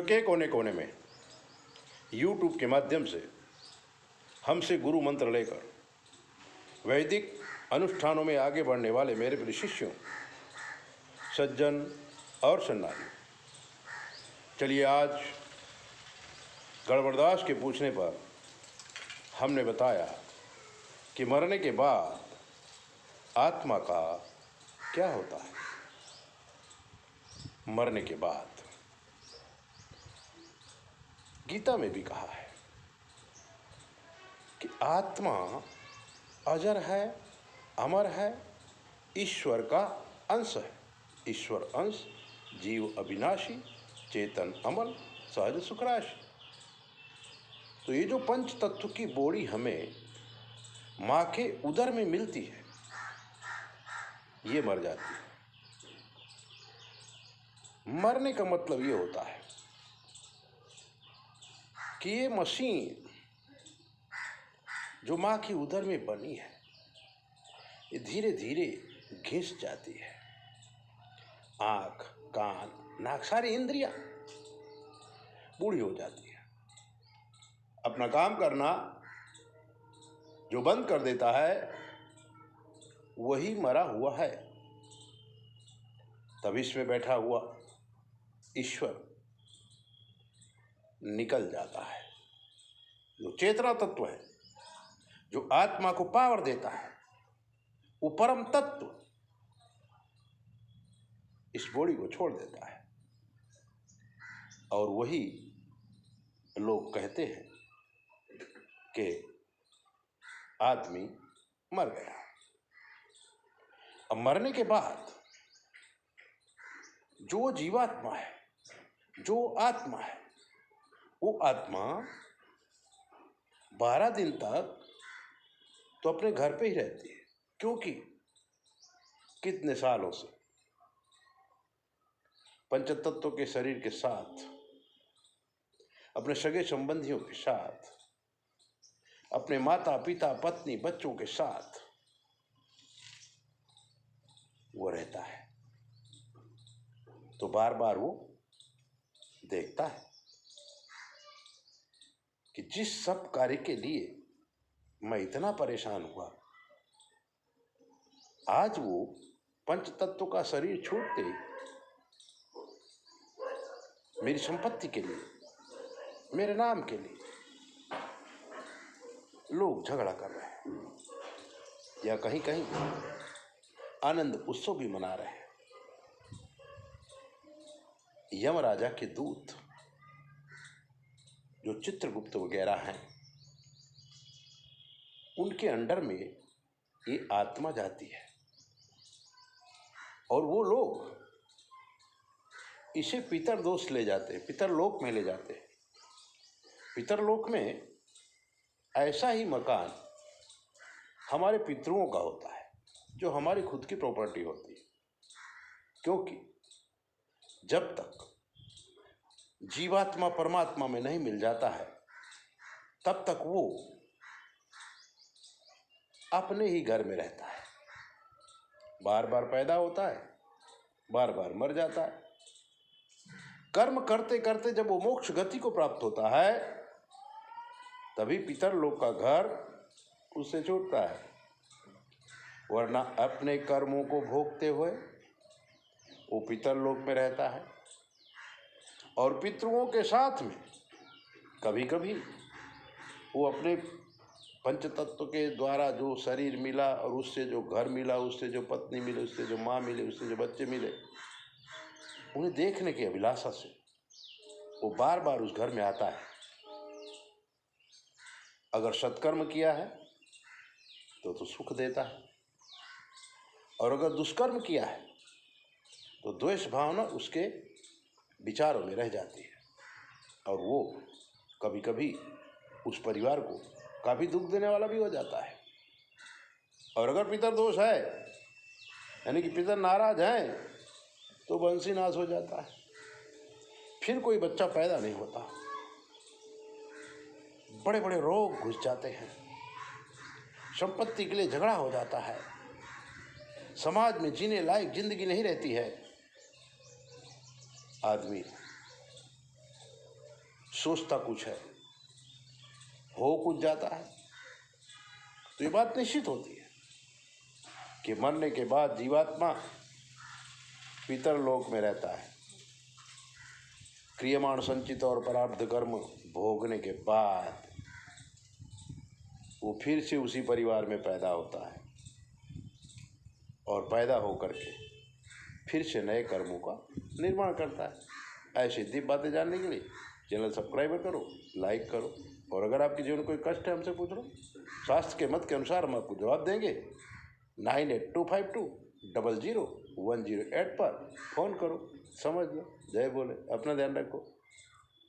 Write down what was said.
के कोने कोने में YouTube के माध्यम से हमसे गुरु मंत्र लेकर वैदिक अनुष्ठानों में आगे बढ़ने वाले मेरे प्रिय शिष्यों, सज्जन और सन्नारी, चलिए आज गड़बड़दास के पूछने पर हमने बताया कि मरने के बाद आत्मा का क्या होता है। मरने के बाद गीता में भी कहा है कि आत्मा अजर है, अमर है, ईश्वर का अंश है। ईश्वर अंश, जीव अविनाशी, चेतन अमल, सहज सुखराशि। तो ये जो पंच तत्व की बोड़ी हमें माँ के उदर में मिलती है, ये मर जाती है। मरने का मतलब ये होता है कि ये मशीन जो माँ की उदर में बनी है, ये धीरे धीरे घिस जाती है। आँख, कान, नाक, सारी इंद्रियां बूढ़ी हो जाती है। अपना काम करना जो बंद कर देता है वही मरा हुआ है। तब इसमें बैठा हुआ ईश्वर निकल जाता है। जो चेतना तत्व है, जो आत्मा को पावर देता है, वो परम तत्व इस बॉडी को छोड़ देता है। और वही लोग कहते हैं कि आदमी मर गया। अब मरने के बाद जो जीवात्मा है, जो आत्मा है, वो आत्मा 12 दिन तक तो अपने घर पे ही रहती है, क्योंकि कितने सालों से पंचतत्व के शरीर के साथ, अपने सगे संबंधियों के साथ, अपने माता पिता पत्नी बच्चों के साथ वो रहता है। तो बार बार वो देखता है कि जिस सब कार्य के लिए मैं इतना परेशान हुआ, आज वो पंच तत्व का शरीर छूटते ही मेरी संपत्ति के लिए, मेरे नाम के लिए लोग झगड़ा कर रहे हैं, या कहीं कहीं आनंद उत्सव भी मना रहे हैं। यमराजा के दूत जो चित्रगुप्त वगैरह हैं, उनके अंडर में ये आत्मा जाती है और वो लोग इसे पितरदोष ले जाते हैं, पितरलोक में ले जाते हैं। पितरलोक में ऐसा ही मकान हमारे पितरों का होता है, जो हमारी खुद की प्रॉपर्टी होती है। क्योंकि जब तक जीवात्मा परमात्मा में नहीं मिल जाता है, तब तक वो अपने ही घर में रहता है, बार बार पैदा होता है, बार बार मर जाता है। कर्म करते करते जब वो मोक्ष गति को प्राप्त होता है, तभी पितर लोक का घर उससे छूटता है। वरना अपने कर्मों को भोगते हुए वो पितर लोक में रहता है और पितरों के साथ में कभी कभी वो अपने पंचतत्व के द्वारा जो शरीर मिला और उससे जो घर मिला, उससे जो पत्नी मिले, उससे जो माँ मिले, उससे जो बच्चे मिले, उन्हें देखने की अभिलाषा से वो बार बार उस घर में आता है। अगर सत्कर्म किया है तो सुख देता है, और अगर दुष्कर्म किया है तो द्वेष भावना उसके विचारों में रह जाती है और वो कभी कभी उस परिवार को काफ़ी दुख देने वाला भी हो जाता है। और अगर पितर दोष है, यानी कि पितर नाराज हैं, तो वंशी नाश हो जाता है, फिर कोई बच्चा पैदा नहीं होता, बड़े बड़े रोग घुस जाते हैं, संपत्ति के लिए झगड़ा हो जाता है, समाज में जीने लायक जिंदगी नहीं रहती है। आदमी सोचता कुछ है, हो कुछ जाता है। तो ये बात निश्चित होती है कि मरने के बाद जीवात्मा पितर लोक में रहता है। क्रियमाण संचित और प्रारब्ध कर्म भोगने के बाद वो फिर से उसी परिवार में पैदा होता है और पैदा होकर के फिर से नए कर्मों का निर्माण करता है। ऐसी दिव्य बातें जानने के लिए चैनल सब्सक्राइब करो, लाइक करो, और अगर आपके जीवन में कोई कष्ट है हमसे पूछ लो, शास्त्र के मत के अनुसार हम आपको जवाब देंगे। 9825200108 पर फ़ोन करो, समझ लो। जय बोले, अपना ध्यान रखो।